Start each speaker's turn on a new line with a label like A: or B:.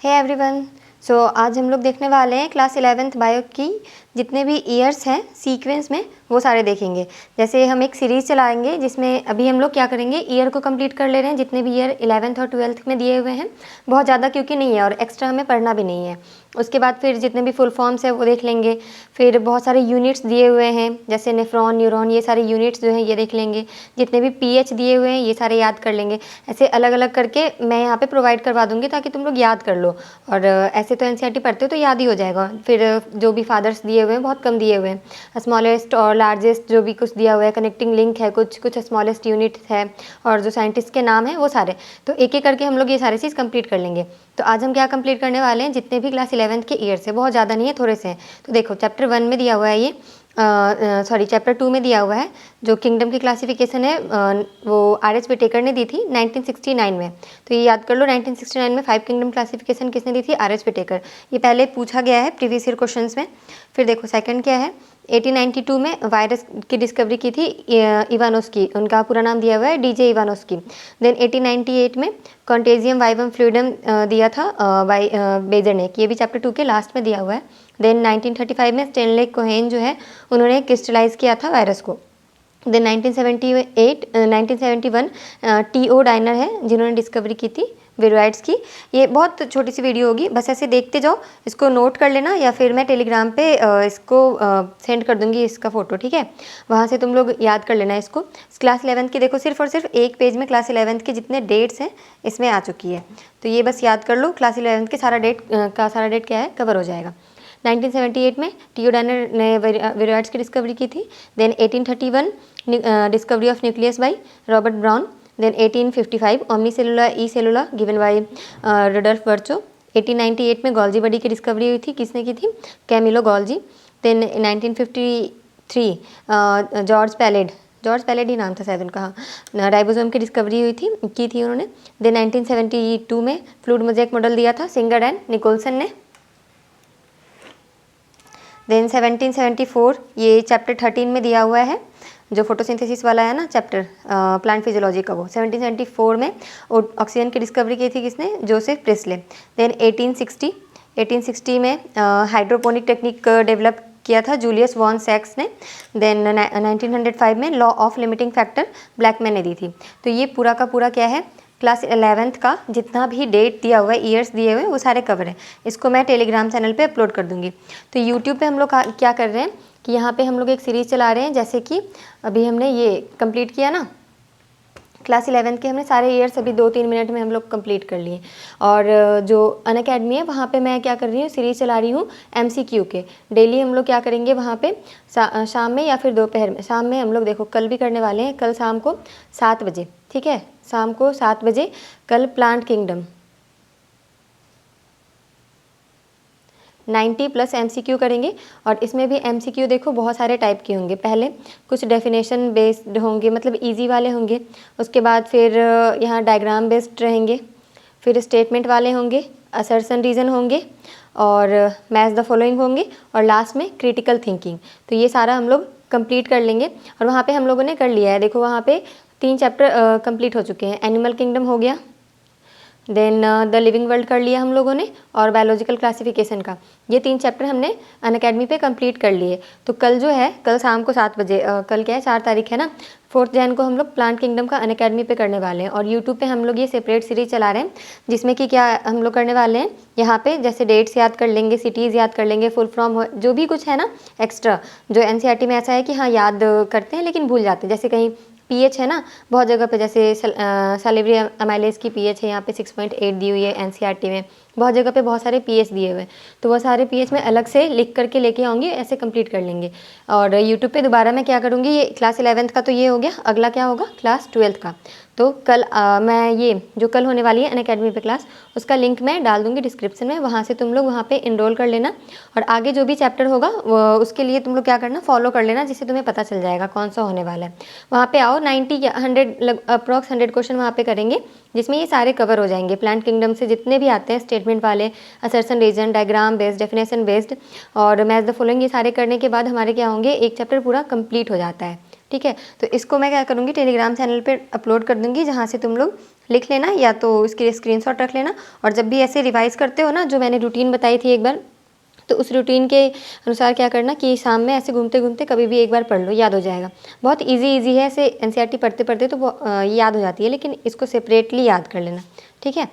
A: Hey everyone. सो आज हम लोग देखने वाले हैं क्लास 11th बायो की जितने भी ईयर्स हैं सीक्वेंस में वो सारे देखेंगे। जैसे हम एक सीरीज़ चलाएंगे जिसमें अभी हम लोग क्या करेंगे, ईयर को कंप्लीट कर ले रहे हैं जितने भी ईयर 11th और 12th में दिए हुए हैं, बहुत ज़्यादा क्योंकि नहीं है और एक्स्ट्रा हमें पढ़ना भी नहीं है। उसके बाद फिर जितने भी फुल फॉर्म्स है वो देख लेंगे। फिर बहुत सारे यूनिट्स दिए हुए हैं जैसे नेफ्रॉन, न्यूरॉन, ये सारे यूनिट्स जो हैं ये देख लेंगे। जितने भी पीएच दिए हुए हैं ये सारे याद कर लेंगे। ऐसे अलग अलग करके मैं यहाँ पे प्रोवाइड करवा दूँगी ताकि तुम लोग याद कर लो। और ऐसे तो एनसीईआरटी पढ़ते हो तो याद ही हो जाएगा। फिर जो भी फादर्स दिए हुए हैं बहुत कम दिए हुए हैं, स्मॉलेस्ट और लार्जेस्ट जो भी कुछ दिया हुआ है, कनेक्टिंग लिंक है, कुछ कुछ स्मॉलेस्ट यूनिट है और जो साइंटिस्ट के नाम है वो सारे, तो एक एक करके हम लोग ये सारी चीज़ कंप्लीट कर लेंगे। तो आज हम क्या कंप्लीट करने वाले हैं, जितने भी क्लास 11th के ईयर से, बहुत ज़्यादा नहीं है, थोड़े से हैं। तो देखो चैप्टर 1 में दिया हुआ है ये, सॉरी चैप्टर 2 में दिया हुआ है जो किंगडम की क्लासिफिकेशन है, वो आर.एच. विटेकर ने दी थी 1969 में। तो ये याद कर लो, 1969 में 5 किंगडम क्लासिफिकेशन किसने दी थी, आर.एच. विटेकर। ये पहले पूछा गया है प्रीवियस ईयर क्वेश्चंस में। फिर देखो सेकंड क्या है, 1892 में वायरस की डिस्कवरी की थी इवानोस्की, उनका पूरा नाम दिया हुआ है डीजे इवानोस्की। देन 1898 में कॉन्टेजियम वाइवम फ्लूइडम दिया था बेजर ने, ये भी चैप्टर 2 के लास्ट में दिया हुआ है। देन 1935 में स्टेनले कोहेन जो है उन्होंने क्रिस्टलाइज किया था वायरस को। देन 1971 टी.ओ. डाइनर है जिन्होंने डिस्कवरी की थी विरोइड्स की। ये बहुत छोटी सी वीडियो होगी, बस ऐसे देखते जाओ, इसको नोट कर लेना या फिर मैं टेलीग्राम पे इसको सेंड कर दूंगी इसका फ़ोटो, ठीक है। वहाँ से तुम लोग याद कर लेना इसको। क्लास 11th की देखो सिर्फ और सिर्फ एक पेज में क्लास 11th के जितने डेट्स हैं इसमें आ चुकी है, तो ये बस याद कर लो। क्लास 11th के सारा डेट क्या है कवर हो जाएगा। 1978 में टी.ओ. डाइनर ने विरोइड्स की डिस्कवरी की थी। Then 1831 discovery of nucleus by Robert Brown. Then 1855 omnis cellula e cellula given by Rudolf Virchow. 1898 में गॉल्जी बॉडी की डिस्कवरी हुई थी, किसने की थी, Camillo Golgi. Then 1953 George Palade ही नाम था शायद उनका, हाँ, राइबोसोम की डिस्कवरी की थी उन्होंने। देन 1972 में फ्लूइड मोज़ेक मॉडल दिया था सिंगर एंड निकोलसन ने। देन 1774 ये चैप्टर 13 में दिया हुआ है जो फोटोसिंथेसिस वाला है ना चैप्टर, प्लांट फिजियोलॉजी का, वो 1774 में ऑक्सीजन की डिस्कवरी की थी किसने, जोसेफ प्रिस्ले। देन 1860 में हाइड्रोपोनिक टेक्निक डेवलप किया था जूलियस वॉन सैक्स ने। देन 1905 में law of limiting factor Blackman ने दी थी। तो ये पूरा का पूरा क्या है, क्लास 11th का जितना भी डेट दिया हुआ है, ईयर्स दिए हुए हैं, वो सारे कवर है। इसको मैं टेलीग्राम चैनल पे अपलोड कर दूंगी। तो यूट्यूब पे हम लोग क्या कर रहे हैं कि यहाँ पे हम लोग एक सीरीज़ चला रहे हैं, जैसे कि अभी हमने ये कंप्लीट किया ना क्लास 11th के, हमने सारे ईयर्स अभी 2-3 मिनट में हम लोग कंप्लीट कर लिए। और जो अनअकैडमी है वहाँ पे मैं क्या कर रही हूँ, सीरीज़ चला रही हूँ MCQ के। डेली हम लोग क्या करेंगे वहाँ पे शाम में या फिर दोपहर में, शाम में हम लोग देखो कल भी करने वाले हैं, कल शाम को 7 बजे, ठीक है, शाम को 7 बजे कल प्लांट किंगडम 90+ MCQ करेंगे। और इसमें भी MCQ देखो बहुत सारे टाइप के होंगे। पहले कुछ डेफिनेशन बेस्ड होंगे, मतलब इजी वाले होंगे। उसके बाद फिर यहाँ डायग्राम बेस्ड रहेंगे, फिर स्टेटमेंट वाले होंगे, असर्शन रीजन होंगे और मैच द फॉलोइंग होंगे, और लास्ट में क्रिटिकल थिंकिंग। तो ये सारा हम लोग कंप्लीट कर लेंगे। और वहाँ पे हम लोगों ने कर लिया है, देखो वहाँ पे 3 चैप्टर कंप्लीट हो चुके हैं। एनिमल किंगडम हो गया, देन द लिविंग वर्ल्ड कर लिया हम लोगों ने, और बायोलॉजिकल क्लासिफिकेशन का, ये 3 चैप्टर हमने अनअकैडमी पे कंप्लीट कर लिए। तो कल जो है, कल शाम को 7 बजे, कल क्या है 4 तारीख है ना, 4 जैन को हम लोग प्लांट किंगडम का अनअकैडमी पे करने वाले हैं। और यूट्यूब पे हम लोग ये सेपरेट सीरीज चला रहे हैं जिसमें कि क्या हम लोग करने वाले हैं, यहाँ पे जैसे डेट्स याद कर लेंगे, सिटीज़ याद कर लेंगे, फुल फॉर्म जो भी कुछ है ना एक्स्ट्रा, जो एनसीईआरटी में ऐसा है कि हाँ याद करते हैं लेकिन भूल जाते हैं। जैसे कहीं पीएच है ना बहुत जगह पे, जैसे सैलिवरी अमाइलेज की पीएच है यहाँ पे 6.8 दी हुई है एनसीईआरटी में, बहुत जगह पे बहुत सारे पीएच दिए हुए हैं। तो वो सारे पीएच में अलग से लिख करके लेके आऊँगी, ऐसे कंप्लीट कर लेंगे। और यूट्यूब पे दोबारा मैं क्या करूँगी, ये क्लास 11th का तो ये हो गया, अगला क्या होगा क्लास 12th का। तो कल मैं ये जो कल होने वाली है अनअकैडमी पे क्लास, उसका लिंक मैं डाल दूँगी डिस्क्रिप्शन में, वहाँ से तुम लोग वहाँ पे इनरोल कर लेना। और आगे जो भी चैप्टर होगा उसके लिए तुम लोग क्या करना, फॉलो कर लेना, जिससे तुम्हें पता चल जाएगा कौन सा होने वाला है। वहाँ पे आओ, 90 या 100 अप्रॉक्स 100 क्वेश्चन वहाँ पे करेंगे, जिसमें ये सारे कवर हो जाएंगे। प्लांट किंगडम से जितने भी आते हैं स्टेटमेंट वाले, assertion reason, diagram based, definition based और मैच द फॉलोइंग, ये सारे करने के बाद हमारे क्या होंगे, एक चैप्टर पूरा कंप्लीट हो जाता है। ठीक है। तो इसको मैं क्या करूँगी, टेलीग्राम चैनल पे अपलोड कर दूँगी, जहाँ से तुम लोग लिख लेना या तो इसके स्क्रीनशॉट रख लेना। और जब भी ऐसे रिवाइज़ करते हो ना, जो मैंने रूटीन बताई थी एक बार, तो उस रूटीन के अनुसार क्या करना कि शाम में ऐसे घूमते-घूमते कभी भी एक बार पढ़ लो, याद हो जाएगा। बहुत ईज़ी है, ऐसे एनसीईआरटी पढ़ते-पढ़ते तो याद हो जाती है, लेकिन इसको सेपरेटली याद कर लेना, ठीक है।